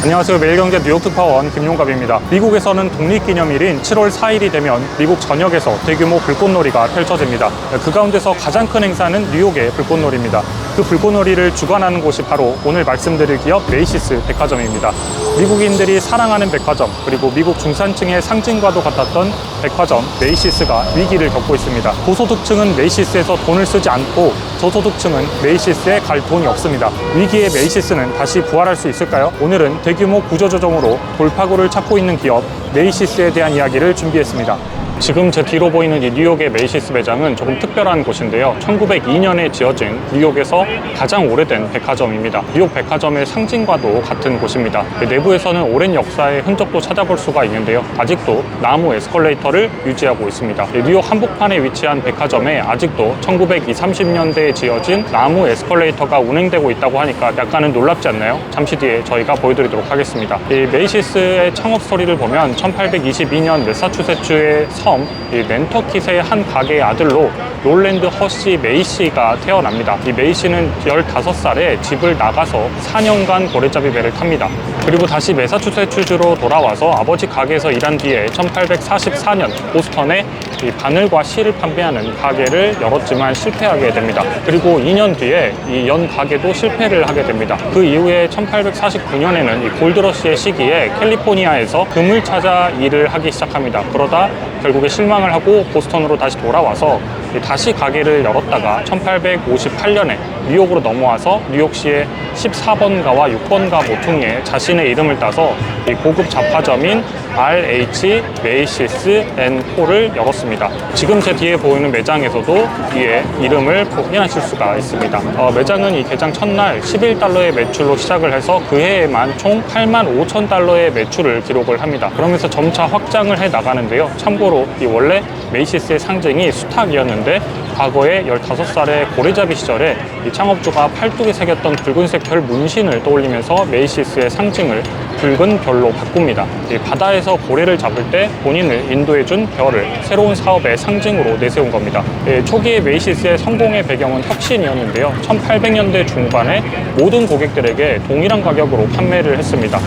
안녕하세요. 매일경제 뉴욕 특파원 김용갑입니다. 미국에서는 독립기념일인 7월 4일이 되면 미국 전역에서 대규모 불꽃놀이가 펼쳐집니다. 그 가운데서 가장 큰 행사는 뉴욕의 불꽃놀이입니다. 그 불꽃놀이를 주관하는 곳이 바로 오늘 말씀드릴 기업 메이시스 백화점입니다. 미국인들이 사랑하는 백화점, 그리고 미국 중산층의 상징과도 같았던 백화점 메이시스가 위기를 겪고 있습니다. 고소득층은 메이시스에서 돈을 쓰지 않고 저소득층은 메이시스에 갈 돈이 없습니다. 위기의 메이시스는 다시 부활할 수 있을까요? 오늘은 대규모 구조조정으로 돌파구를 찾고 있는 기업 메이시스에 대한 이야기를 준비했습니다. 지금 제 뒤로 보이는 이 뉴욕의 메이시스 매장은 조금 특별한 곳인데요. 1902년에 지어진 뉴욕에서 가장 오래된 백화점입니다. 뉴욕 백화점의 상징과도 같은 곳입니다. 내부에서는 오랜 역사의 흔적도 찾아볼 수가 있는데요. 아직도 나무 에스컬레이터를 유지하고 있습니다. 뉴욕 한복판에 위치한 백화점에 아직도 1920, 30년대에 지어진 나무 에스컬레이터가 운행되고 있다고 하니까 약간은 놀랍지 않나요? 잠시 뒤에 저희가 보여드리도록 하겠습니다. 이 메이시스의 창업 스토리를 보면 1822년 매사추세츠의 섬 낸터킷의 한 가게의 아들로 롤랜드 허시 메이시가 태어납니다. 이 메이시는 15살에 집을 나가서 4년간 고래잡이 배를 탑니다. 그리고 다시 매사추세츠주로 돌아와서 아버지 가게에서 일한 뒤에 1844년 보스턴에 이 바늘과 실을 판매하는 가게를 열었지만 실패하게 됩니다. 그리고 2년 뒤에 이 연 가게도 실패를 하게 됩니다. 그 이후에 1849년에는 이 골드러시의 시기에 캘리포니아에서 금을 찾아 일을 하기 시작합니다. 그러다 결국에 실망을 하고 보스턴으로 다시 돌아와서 다시 가게를 열었다가 1858년에 뉴욕으로 넘어와서 뉴욕시의 14번가와 6번가 모퉁이에 자신의 이름을 따서 이 고급 잡화점인 RH 메이시스 앤 코를 열었습니다. 지금 제 뒤에 보이는 매장에서도 이에 이름을 확인하실 수가 있습니다. 매장은 이 개장 첫날 11달러의 매출로 시작을 해서 그 해에만 총 8만 5천 달러의 매출을 기록을 합니다. 그러면서 점차 확장을 해 나가는데요. 참고로 이 원래 메이시스의 상징이 수탉이었는데 과거에 15살의 고래잡이 시절에 이 창업주가 팔뚝에 새겼던 붉은색 별 문신을 떠올리면서 메이시스의 상징을 붉은 별로 바꿉니다. 이 바다에서 고래를 잡을 때 본인을 인도해준 별을 새로운 사업의 상징으로 내세운 겁니다. 초기의 메이시스의 성공의 배경은 혁신이었는데요. 1800년대 중반에 모든 고객들에게 동일한 가격으로 판매를 했습니다.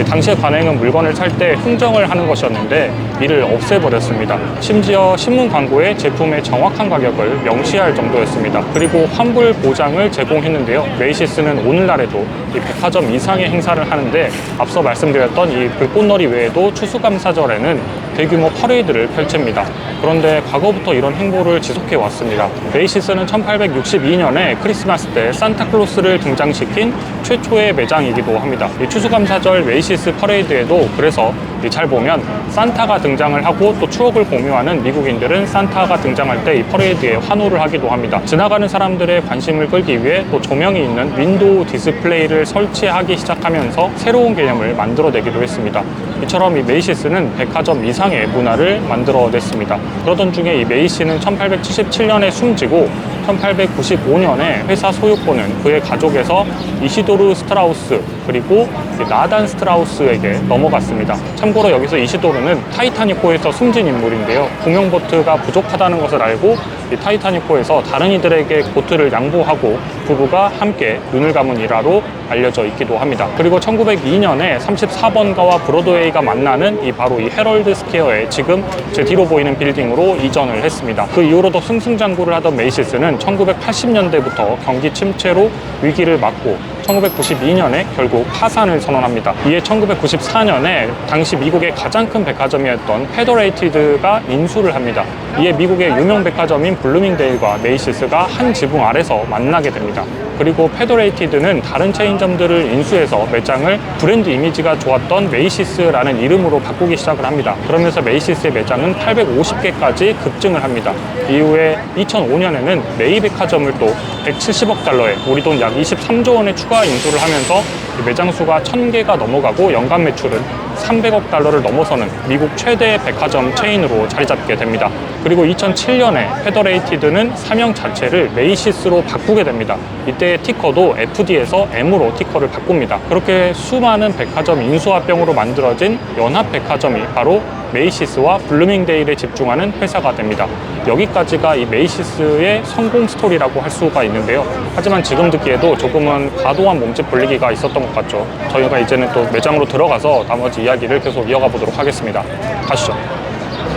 당시의 관행은 물건을 살 때 흥정을 하는 것이었는데 이를 없애버렸습니다. 심지어 신문 광고에 제품의 정확한 가격을 명시할 정도였습니다. 그리고 환불 보장을 제공했는데요. 메이시스는 오늘날에도 이 백화점 이상의 행사를 하는데 앞서 말씀드렸던 이 불꽃놀이 외에도 추수감사절에는 대규모 퍼레이드를 펼칩니다. 그런데 과거부터 이런 행보를 지속해 왔습니다. 메이시스는 1862년에 크리스마스 때 산타클로스를 등장시킨 최초의 매장이기도 합니다. 이 추수감사절 메이시스 퍼레이드에도 그래서 잘 보면 산타가 등장을 하고 또 추억을 공유하는 미국인들은 산타가 등장할 때 이 퍼레이드에 환호를 하기도 합니다. 지나가는 사람들의 관심을 끌기 위해 또 조명이 있는 윈도우 디스플레이를 설치하기 시작하면서 새로운 개념을 만들어내기도 했습니다. 이처럼 이 메이시스는 백화점 이상의 문화를 만들어냈습니다. 그러던 중에 이 메이시는 1877년에 숨지고 1895년에 회사 소유권은 그의 가족에서 이시도르 스트라우스 그리고 나단 스트라우스에게 넘어갔습니다. 참고로 여기서 이시도르는 타이타닉호에서 숨진 인물인데요. 구명보트가 부족하다는 것을 알고 이 타이타닉호에서 다른 이들에게 보트를 양보하고 부부가 함께 눈을 감은 일화로 알려져 있기도 합니다. 그리고 1902년에 34번가와 브로드웨이가 만나는 바로 이 헤럴드 스퀘어에 지금 제 뒤로 보이는 빌딩으로 이전을 했습니다. 그 이후로도 승승장구를 하던 메이시스는 1980년대부터 경기 침체로 위기를 맞고 1992년에 결국 파산을 선언합니다. 이에 1994년에 당시 미국의 가장 큰 백화점이었던 페더레이티드가 인수를 합니다. 이에 미국의 유명 백화점인 블루밍데일과 메이시스가 한 지붕 아래서 만나게 됩니다. 그리고 페더레이티드는 다른 체인점들을 인수해서 매장을 브랜드 이미지가 좋았던 메이시스라는 이름으로 바꾸기 시작을 합니다. 그러면서 메이시스의 매장은 850개까지 급증을 합니다. 이후에 2005년에는 메이 백화점을 또 170억 달러에 우리 돈 약 23조 원의 추가 인수를 하면서 매장 수가 1000개가 넘어가고 연간 매출은 300억 달러를 넘어서는 미국 최대 백화점 체인으로 자리 잡게 됩니다. 그리고 2007년에 페더레이티드 인corporated는 사명 자체를 메이시스로 바꾸게 됩니다. 이때 티커도 FD에서 M으로 티커를 바꿉니다. 그렇게 수많은 백화점 인수합병으로 만들어진 연합백화점이 바로 메이시스와 블루밍데일에 집중하는 회사가 됩니다. 여기까지가 이 메이시스의 성공 스토리라고 할 수가 있는데요. 하지만 지금 듣기에도 조금은 과도한 몸집 벌리기가 있었던 것 같죠. 저희가 이제는 또 매장으로 들어가서 나머지 이야기를 계속 이어가 보도록 하겠습니다. 가시죠.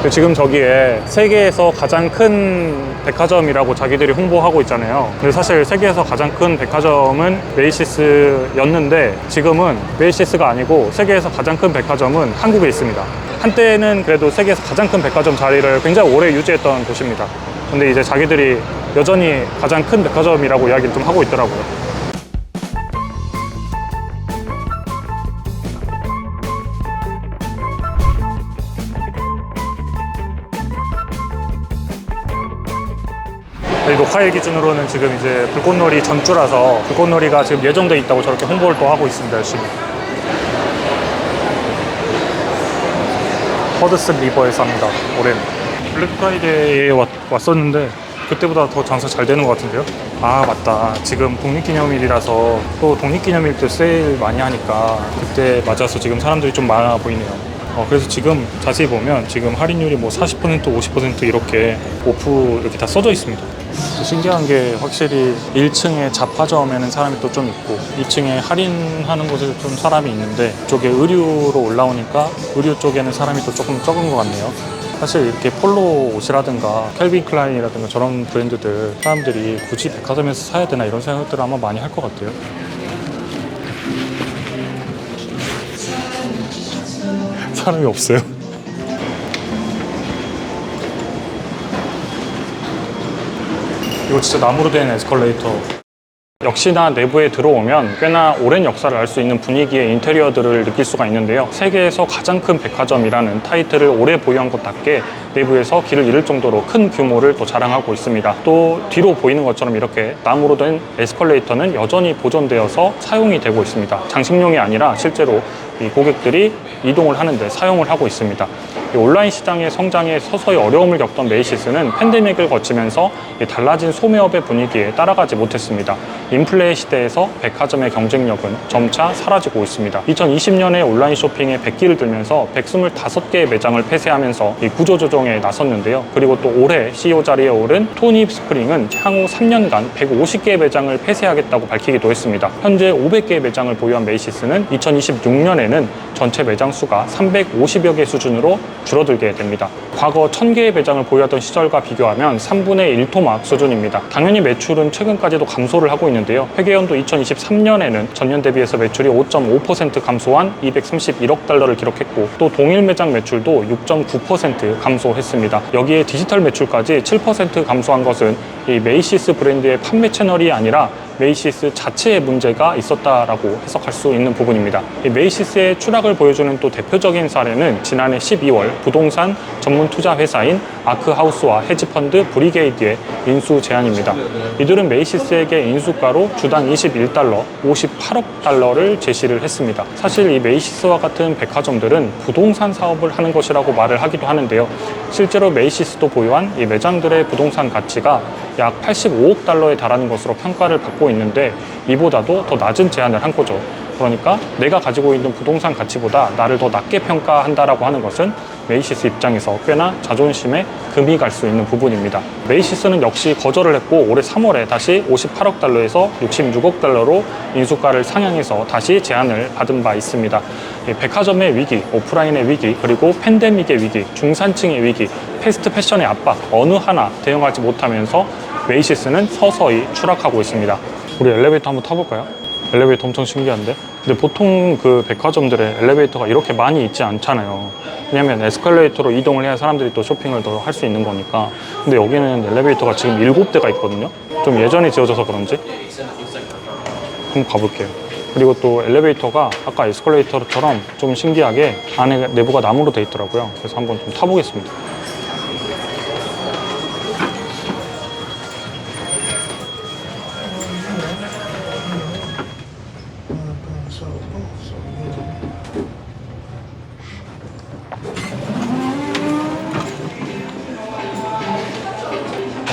지금 저기에 세계에서 가장 큰 백화점이라고 자기들이 홍보하고 있잖아요. 근데 사실 세계에서 가장 큰 백화점은 메이시스였는데 지금은 메이시스가 아니고 세계에서 가장 큰 백화점은 한국에 있습니다. 한때는 그래도 세계에서 가장 큰 백화점 자리를 굉장히 오래 유지했던 곳입니다. 근데 이제 자기들이 여전히 가장 큰 백화점이라고 이야기를 좀 하고 있더라고요. 녹화일 기준으로는 지금 이제 불꽃놀이 전주라서 불꽃놀이가 지금 예정돼 있다고 저렇게 홍보를 또 하고 있습니다. 열심히. 허드슨 리버에서 합니다. 올해는. 블랙 프라이데이에 왔었는데 그때보다 더 장사 잘 되는 것 같은데요? 아 맞다. 지금 독립기념일이라서 또 독립기념일 때 세일 많이 하니까 그때 맞아서 지금 사람들이 좀 많아 보이네요. 그래서 지금 자세히 보면 지금 할인율이 뭐 40%, 50% 이렇게 오프 이렇게 다 써져 있습니다. 신기한 게 확실히 1층에 잡화점에는 사람이 또 좀 있고 2층에 할인하는 곳에 좀 사람이 있는데 이쪽에 의류로 올라오니까 의류 쪽에는 사람이 또 조금 적은 것 같네요. 사실 이렇게 폴로 옷이라든가 캘빈 클라인이라든가 저런 브랜드들 사람들이 굳이 백화점에서 사야 되나 이런 생각들을 아마 많이 할 것 같아요. 사람이 없어요. 이거 진짜 나무로 된 에스컬레이터. 역시나 내부에 들어오면 꽤나 오랜 역사를 알 수 있는 분위기의 인테리어들을 느낄 수가 있는데요. 세계에서 가장 큰 백화점이라는 타이틀을 오래 보유한 것답게 내부에서 길을 잃을 정도로 큰 규모를 또 자랑하고 있습니다. 또 뒤로 보이는 것처럼 이렇게 나무로 된 에스컬레이터는 여전히 보존되어서 사용이 되고 있습니다. 장식용이 아니라 실제로 이 고객들이 이동을 하는데 사용을 하고 있습니다. 이 온라인 시장의 성장에 서서히 어려움을 겪던 메이시스는 팬데믹을 거치면서 이 달라진 소매업의 분위기에 따라가지 못했습니다. 인플레 시대에서 백화점의 경쟁력은 점차 사라지고 있습니다. 2020년에 온라인 쇼핑에 백기를 들면서 125개의 매장을 폐쇄하면서 이 구조조정에 나섰는데요. 그리고 또 올해 CEO 자리에 오른 토니 스프링은 향후 3년간 150개의 매장을 폐쇄하겠다고 밝히기도 했습니다. 현재 500개의 매장을 보유한 메이시스는 2026년에는 전체 매장 수가 350여 개 수준으로 줄어들게 됩니다. 과거 1000개의 매장을 보유하던 시절과 비교하면 3분의 1토막 수준입니다. 당연히 매출은 최근까지도 감소를 하고 있는데요. 회계연도 2023년에는 전년 대비해서 매출이 5.5% 감소한 231억 달러를 기록했고 또 동일 매장 매출도 6.9% 감소했습니다. 여기에 디지털 매출까지 7% 감소한 것은 이 메이시스 브랜드의 판매 채널이 아니라 메이시스 자체의 문제가 있었다라고 해석할 수 있는 부분입니다. 이 메이시스의 추락을 보여주는 또 대표적인 사례는 지난해 12월 부동산 전문 투자 회사인 아크하우스와 헤지펀드 브리게이드의 인수 제안입니다. 이들은 메이시스에게 인수가로 주당 21달러, 58억 달러를 제시를 했습니다. 사실 이 메이시스와 같은 백화점들은 부동산 사업을 하는 것이라고 말을 하기도 하는데요. 실제로 메이시스도 보유한 이 매장들의 부동산 가치가 약 85억 달러에 달하는 것으로 평가를 받고 있는데 이보다도 더 낮은 제안을 한 거죠. 그러니까 내가 가지고 있는 부동산 가치보다 나를 더 낮게 평가한다라고 하는 것은 메이시스 입장에서 꽤나 자존심에 금이 갈 수 있는 부분입니다. 메이시스는 역시 거절을 했고 올해 3월에 다시 58억 달러에서 66억 달러로 인수가를 상향해서 다시 제안을 받은 바 있습니다. 백화점의 위기, 오프라인의 위기, 그리고 팬데믹의 위기, 중산층의 위기, 패스트 패션의 압박 어느 하나 대응하지 못하면서 메이시스는 서서히 추락하고 있습니다. 우리 엘리베이터 한번 타볼까요? 엘리베이터 엄청 신기한데? 근데 보통 그 백화점들에 엘리베이터가 이렇게 많이 있지 않잖아요. 왜냐면 에스컬레이터로 이동을 해야 사람들이 또 쇼핑을 더 할 수 있는 거니까. 근데 여기는 엘리베이터가 지금 7대가 있거든요. 좀 예전에 지어져서 그런지 한번 가볼게요. 그리고 또 엘리베이터가 아까 에스컬레이터처럼 좀 신기하게 안에 내부가 나무로 돼 있더라고요. 그래서 한번 좀 타보겠습니다.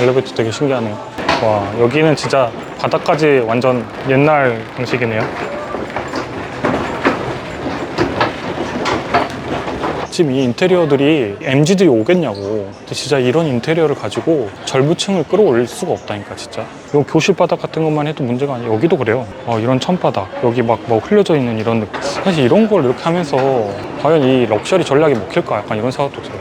엘리베이터 되게 신기하네요. 와, 여기는 진짜 바닥까지 완전 옛날 방식이네요. 지금 이 인테리어들이 MZ들이 오겠냐고. 근데 진짜 이런 인테리어를 가지고 젊은층을 끌어올릴 수가 없다니까, 진짜. 이 교실 바닥 같은 것만 해도 문제가 아니에요. 여기도 그래요. 이런 천바닥, 여기 막 뭐 흘려져 있는 이런 느낌. 사실 이런 걸 이렇게 하면서 과연 이 럭셔리 전략이 먹힐까? 약간 이런 생각도 들어요.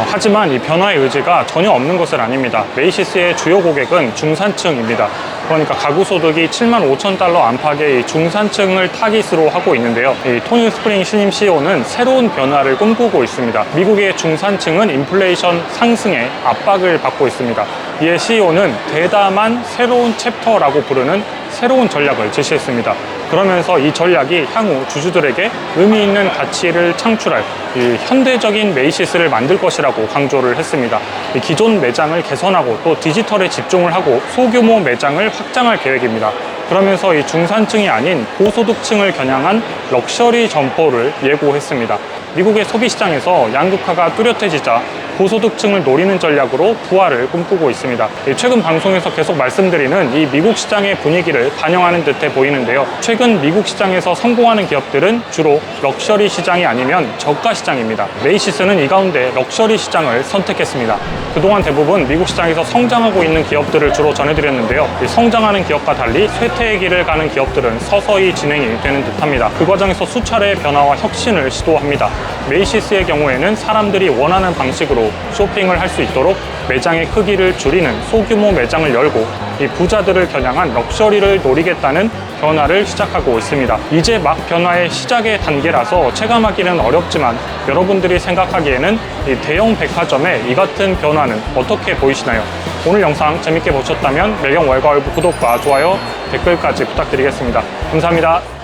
하지만 이 변화의 의지가 전혀 없는 것은 아닙니다. 메이시스의 주요 고객은 중산층입니다. 그러니까 가구 소득이 75,000달러 안팎의 이 중산층을 타깃으로 하고 있는데요. 이 토니 스프링 신임 CEO는 새로운 변화를 꿈꾸고 있습니다. 미국의 중산층은 인플레이션 상승에 압박을 받고 있습니다. 이에 CEO는 대담한 새로운 챕터라고 부르는 새로운 전략을 제시했습니다. 그러면서 이 전략이 향후 주주들에게 의미 있는 가치를 창출할 이 현대적인 메이시스를 만들 것이라고 강조를 했습니다. 이 기존 매장을 개선하고 또 디지털에 집중을 하고 소규모 매장을 확장할 계획입니다. 그러면서 이 중산층이 아닌 고소득층을 겨냥한 럭셔리 점포를 예고했습니다. 미국의 소비시장에서 양극화가 뚜렷해지자 고소득층을 노리는 전략으로 부활을 꿈꾸고 있습니다. 최근 방송에서 계속 말씀드리는 이 미국 시장의 분위기를 반영하는 듯해 보이는데요. 최근 미국 시장에서 성공하는 기업들은 주로 럭셔리 시장이 아니면 저가 시장입니다. 메이시스는 이 가운데 럭셔리 시장을 선택했습니다. 그동안 대부분 미국 시장에서 성장하고 있는 기업들을 주로 전해드렸는데요. 성장하는 기업과 달리 쇠퇴의 길을 가는 기업들은 서서히 진행이 되는 듯합니다. 그 과정에서 수차례의 변화와 혁신을 시도합니다. 메이시스의 경우에는 사람들이 원하는 방식으로 쇼핑을 할 수 있도록 매장의 크기를 줄이는 소규모 매장을 열고 이 부자들을 겨냥한 럭셔리를 노리겠다는 변화를 시작하고 있습니다. 이제 막 변화의 시작의 단계라서 체감하기는 어렵지만 여러분들이 생각하기에는 이 대형 백화점의 이 같은 변화는 어떻게 보이시나요? 오늘 영상 재밌게 보셨다면 매경 월가월부 구독과 좋아요, 댓글까지 부탁드리겠습니다. 감사합니다.